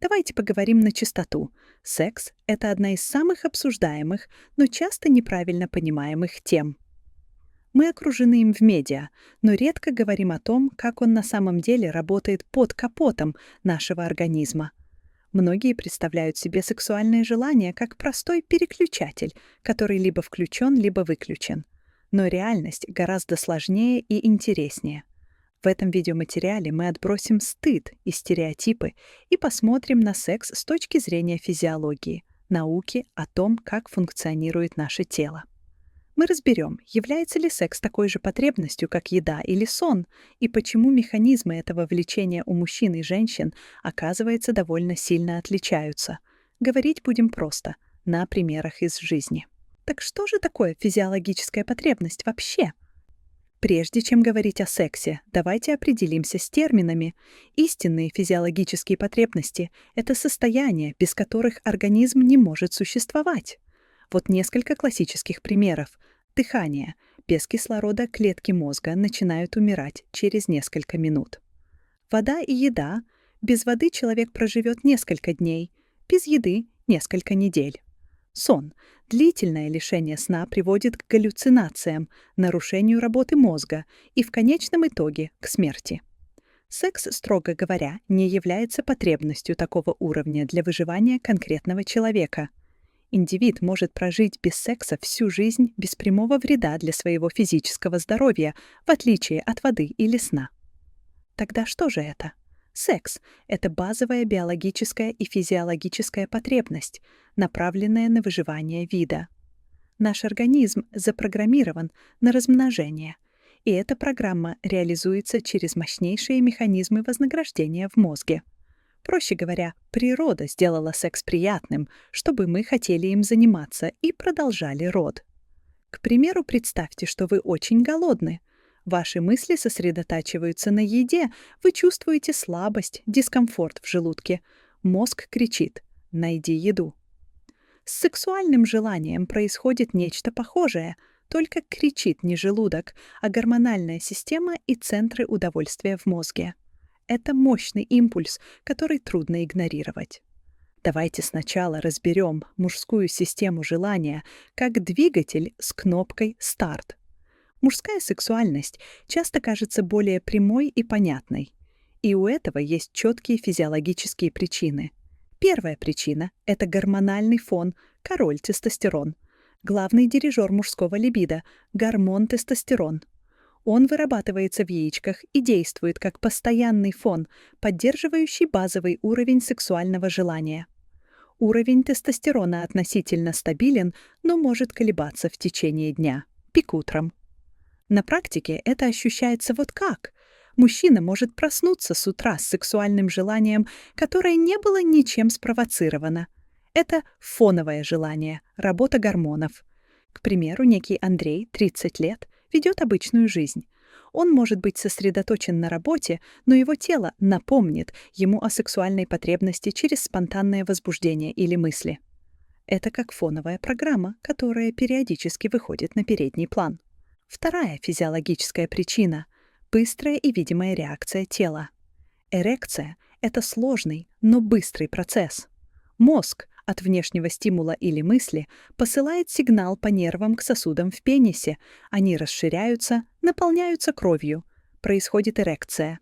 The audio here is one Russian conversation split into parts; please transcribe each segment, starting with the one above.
Давайте поговорим на чистоту. Секс — это одна из самых обсуждаемых, но часто неправильно понимаемых тем. Мы окружены им в медиа, но редко говорим о том, как он на самом деле работает под капотом нашего организма. Многие представляют себе сексуальное желание как простой переключатель, который либо включен, либо выключен. Но реальность гораздо сложнее и интереснее. В этом видеоматериале мы отбросим стыд и стереотипы и посмотрим на секс с точки зрения физиологии, науки о том, как функционирует наше тело. Мы разберем, является ли секс такой же потребностью, как еда или сон, и почему механизмы этого влечения у мужчин и женщин, оказывается, довольно сильно отличаются. Говорить будем просто, на примерах из жизни. Так что же такое физиологическая потребность вообще? Прежде чем говорить о сексе, давайте определимся с терминами. Истинные физиологические потребности — это состояния, без которых организм не может существовать. Вот несколько классических примеров. Дыхание. Без кислорода клетки мозга начинают умирать через несколько минут. Вода и еда. Без воды человек проживет несколько дней, без еды — несколько недель. Сон. Длительное лишение сна приводит к галлюцинациям, нарушению работы мозга и, в конечном итоге, к смерти. Секс, строго говоря, не является потребностью такого уровня для выживания конкретного человека. Индивид может прожить без секса всю жизнь без прямого вреда для своего физического здоровья, в отличие от воды или сна. Тогда что же это? Секс — это базовая биологическая и физиологическая потребность, направленная на выживание вида. Наш организм запрограммирован на размножение, и эта программа реализуется через мощнейшие механизмы вознаграждения в мозге. Проще говоря, природа сделала секс приятным, чтобы мы хотели им заниматься и продолжали род. К примеру, представьте, что вы очень голодны. Ваши мысли сосредотачиваются на еде, вы чувствуете слабость, дискомфорт в желудке. Мозг кричит: «Найди еду». С сексуальным желанием происходит нечто похожее, только кричит не желудок, а гормональная система и центры удовольствия в мозге. Это мощный импульс, который трудно игнорировать. Давайте сначала разберем мужскую систему желания как двигатель с кнопкой «Старт». Мужская сексуальность часто кажется более прямой и понятной. И у этого есть четкие физиологические причины. Первая причина — это гормональный фон, король тестостерон. Главный дирижер мужского либидо — гормон тестостерон. Он вырабатывается в яичках и действует как постоянный фон, поддерживающий базовый уровень сексуального желания. Уровень тестостерона относительно стабилен, но может колебаться в течение дня, пик утром. На практике это ощущается вот как. Мужчина может проснуться с утра с сексуальным желанием, которое не было ничем спровоцировано. Это фоновое желание, работа гормонов. К примеру, некий Андрей, 30 лет, ведет обычную жизнь. Он может быть сосредоточен на работе, но его тело напомнит ему о сексуальной потребности через спонтанное возбуждение или мысли. Это как фоновая программа, которая периодически выходит на передний план. Вторая физиологическая причина — быстрая и видимая реакция тела. Эрекция — это сложный, но быстрый процесс. Мозг от внешнего стимула или мысли посылает сигнал по нервам к сосудам в пенисе. Они расширяются, наполняются кровью. Происходит эрекция.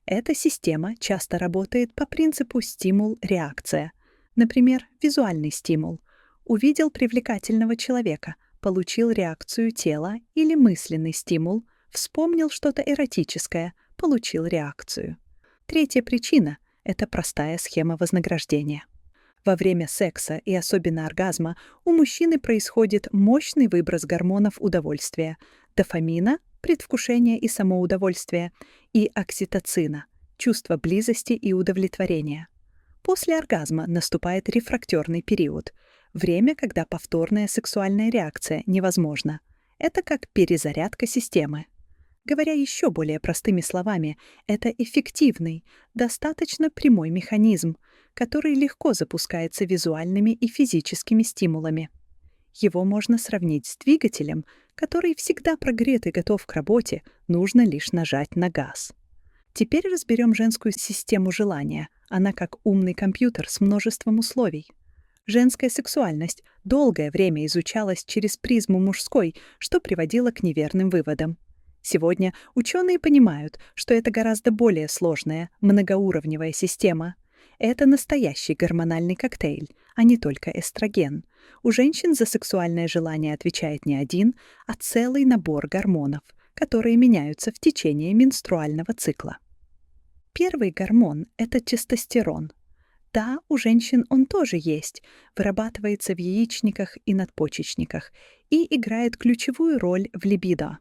Эта система часто работает по принципу стимул-реакция. Например, визуальный стимул. Увидел привлекательного человека, получил реакцию тела, или мысленный стимул, вспомнил что-то эротическое, получил реакцию. Третья причина — это простая схема вознаграждения. Во время секса и особенно оргазма у мужчины происходит мощный выброс гормонов удовольствия — дофамина, предвкушения и самоудовольствия, и окситоцина, чувство близости и удовлетворения. После оргазма наступает рефрактерный период — время, когда повторная сексуальная реакция невозможна. Это как перезарядка системы. Говоря еще более простыми словами, это эффективный, достаточно прямой механизм, который легко запускается визуальными и физическими стимулами. Его можно сравнить с двигателем, который всегда прогрет и готов к работе, нужно лишь нажать на газ. Теперь разберем женскую систему желания. Она как умный компьютер с множеством условий. Женская сексуальность долгое время изучалась через призму мужской, что приводило к неверным выводам. Сегодня ученые понимают, что это гораздо более сложная, многоуровневая система. Это настоящий гормональный коктейль, а не только эстроген. У женщин за сексуальное желание отвечает не один, а целый набор гормонов, которые меняются в течение менструального цикла. Первый гормон – это тестостерон. Да, у женщин он тоже есть, вырабатывается в яичниках и надпочечниках и играет ключевую роль в либидо.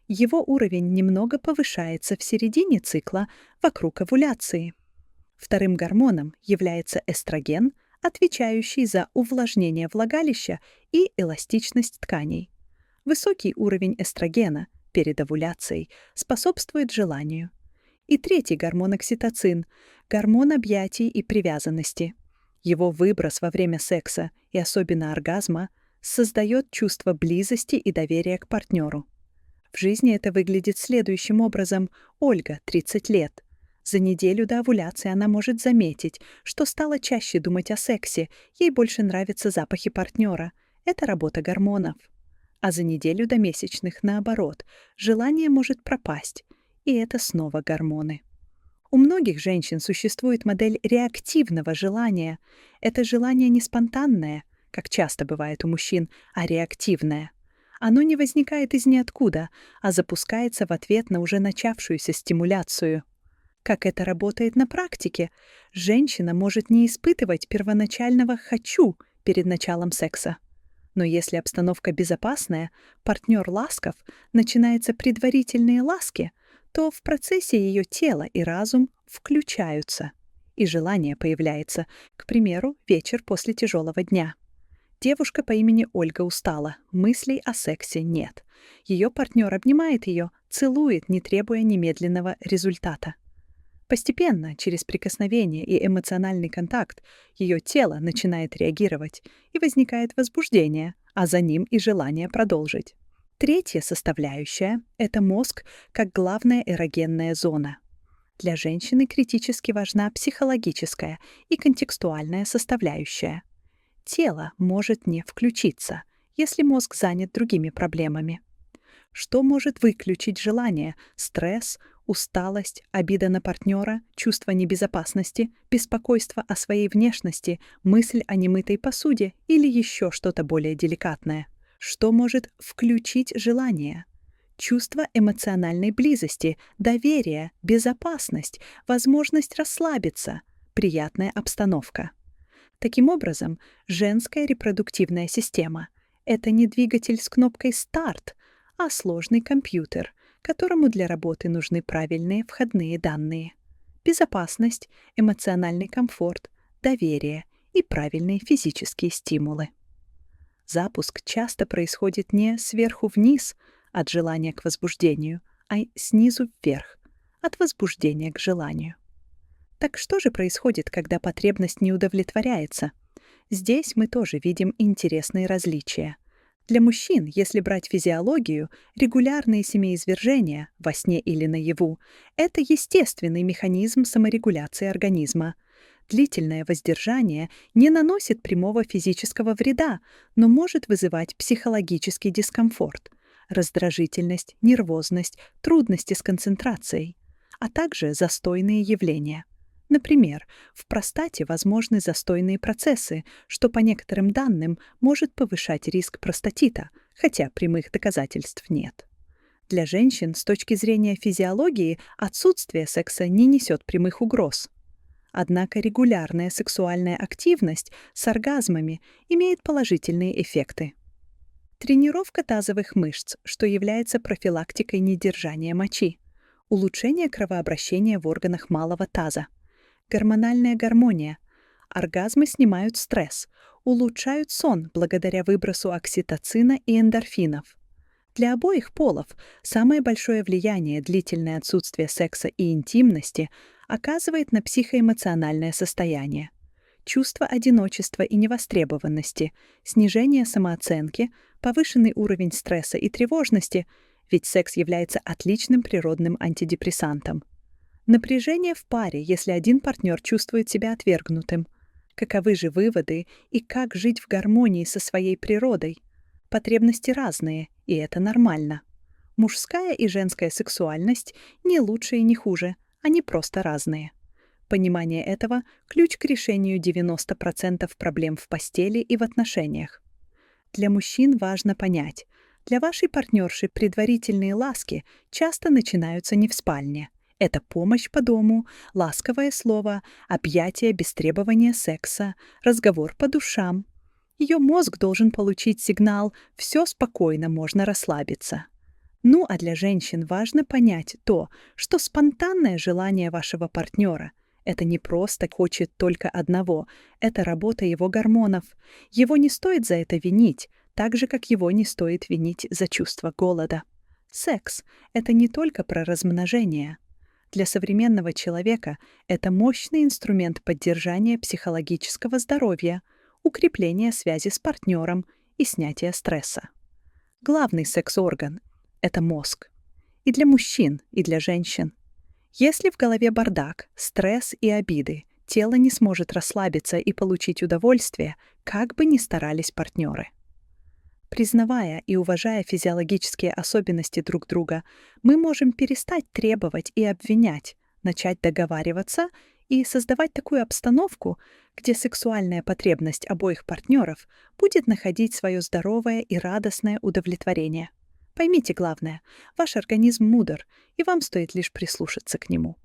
Его уровень немного повышается в середине цикла вокруг овуляции. Вторым гормоном является эстроген, отвечающий за увлажнение влагалища и эластичность тканей. Высокий уровень эстрогена перед овуляцией способствует желанию. И третий гормон окситоцин – гормон объятий и привязанности. Его выброс во время секса и особенно оргазма создает чувство близости и доверия к партнеру. В жизни это выглядит следующим образом. Ольга, 30 лет. За неделю до овуляции она может заметить, что стала чаще думать о сексе, ей больше нравятся запахи партнера. Это работа гормонов. А за неделю до месячных, наоборот, желание может пропасть, и это снова гормоны. У многих женщин существует модель реактивного желания. Это желание не спонтанное, как часто бывает у мужчин, а реактивное. Оно не возникает из ниоткуда, а запускается в ответ на уже начавшуюся стимуляцию. Как это работает на практике? Женщина может не испытывать первоначального «хочу» перед началом секса. Но если обстановка безопасная, партнер ласков, начинаются предварительные ласки, то в процессе ее тело и разум включаются, и желание появляется, к примеру, вечер после тяжелого дня. Девушка по имени Ольга устала, мыслей о сексе нет. Ее партнер обнимает ее, целует, не требуя немедленного результата. Постепенно, через прикосновение и эмоциональный контакт, ее тело начинает реагировать, и возникает возбуждение, а за ним и желание продолжить. Третья составляющая – это мозг как главная эрогенная зона. Для женщины критически важна психологическая и контекстуальная составляющая. Тело может не включиться, если мозг занят другими проблемами. Что может выключить желание? Стресс, усталость, обида на партнера, чувство небезопасности, беспокойство о своей внешности, мысль о немытой посуде или еще что-то более деликатное. Что может включить желание? Чувство эмоциональной близости, доверия, безопасность, возможность расслабиться, приятная обстановка. Таким образом, женская репродуктивная система – это не двигатель с кнопкой «Старт», а сложный компьютер, которому для работы нужны правильные входные данные. Безопасность, эмоциональный комфорт, доверие и правильные физические стимулы. Запуск часто происходит не сверху вниз, от желания к возбуждению, а снизу вверх, от возбуждения к желанию. Так что же происходит, когда потребность не удовлетворяется? Здесь мы тоже видим интересные различия. Для мужчин, если брать физиологию, регулярные семяизвержения, во сне или наяву, это естественный механизм саморегуляции организма. Длительное воздержание не наносит прямого физического вреда, но может вызывать психологический дискомфорт, раздражительность, нервозность, трудности с концентрацией, а также застойные явления. Например, в простате возможны застойные процессы, что по некоторым данным может повышать риск простатита, хотя прямых доказательств нет. Для женщин с точки зрения физиологии отсутствие секса не несет прямых угроз. Однако регулярная сексуальная активность с оргазмами имеет положительные эффекты. Тренировка тазовых мышц, что является профилактикой недержания мочи. Улучшение кровообращения в органах малого таза. Гормональная гармония. Оргазмы снимают стресс, улучшают сон благодаря выбросу окситоцина и эндорфинов. Для обоих полов самое большое влияние длительное отсутствие секса и интимности оказывает на психоэмоциональное состояние. Чувство одиночества и невостребованности, снижение самооценки, повышенный уровень стресса и тревожности, ведь секс является отличным природным антидепрессантом. Напряжение в паре, если один партнер чувствует себя отвергнутым. Каковы же выводы и как жить в гармонии со своей природой? Потребности разные, и это нормально. Мужская и женская сексуальность не лучше и не хуже, они просто разные. Понимание этого– ключ к решению 90% проблем в постели и в отношениях. Для мужчин важно понять, для вашей партнерши предварительные ласки часто начинаются не в спальне. Это помощь по дому, ласковое слово, объятие без требования секса, разговор по душам. Ее мозг должен получить сигнал «все спокойно, можно расслабиться». Ну а для женщин важно понять то, что спонтанное желание вашего партнера– это не просто хочет только одного, это работа его гормонов. Его не стоит за это винить, так же, как его не стоит винить за чувство голода. Секс– это не только про размножение. Для современного человека это мощный инструмент поддержания психологического здоровья, укрепления связи с партнером и снятия стресса. Главный секс-орган– это мозг. И для мужчин, и для женщин. Если в голове бардак, стресс и обиды, тело не сможет расслабиться и получить удовольствие, как бы ни старались партнеры. Признавая и уважая физиологические особенности друг друга, мы можем перестать требовать и обвинять, начать договариваться и создавать такую обстановку, где сексуальная потребность обоих партнеров будет находить свое здоровое и радостное удовлетворение. Поймите главное, ваш организм мудр, и вам стоит лишь прислушаться к нему.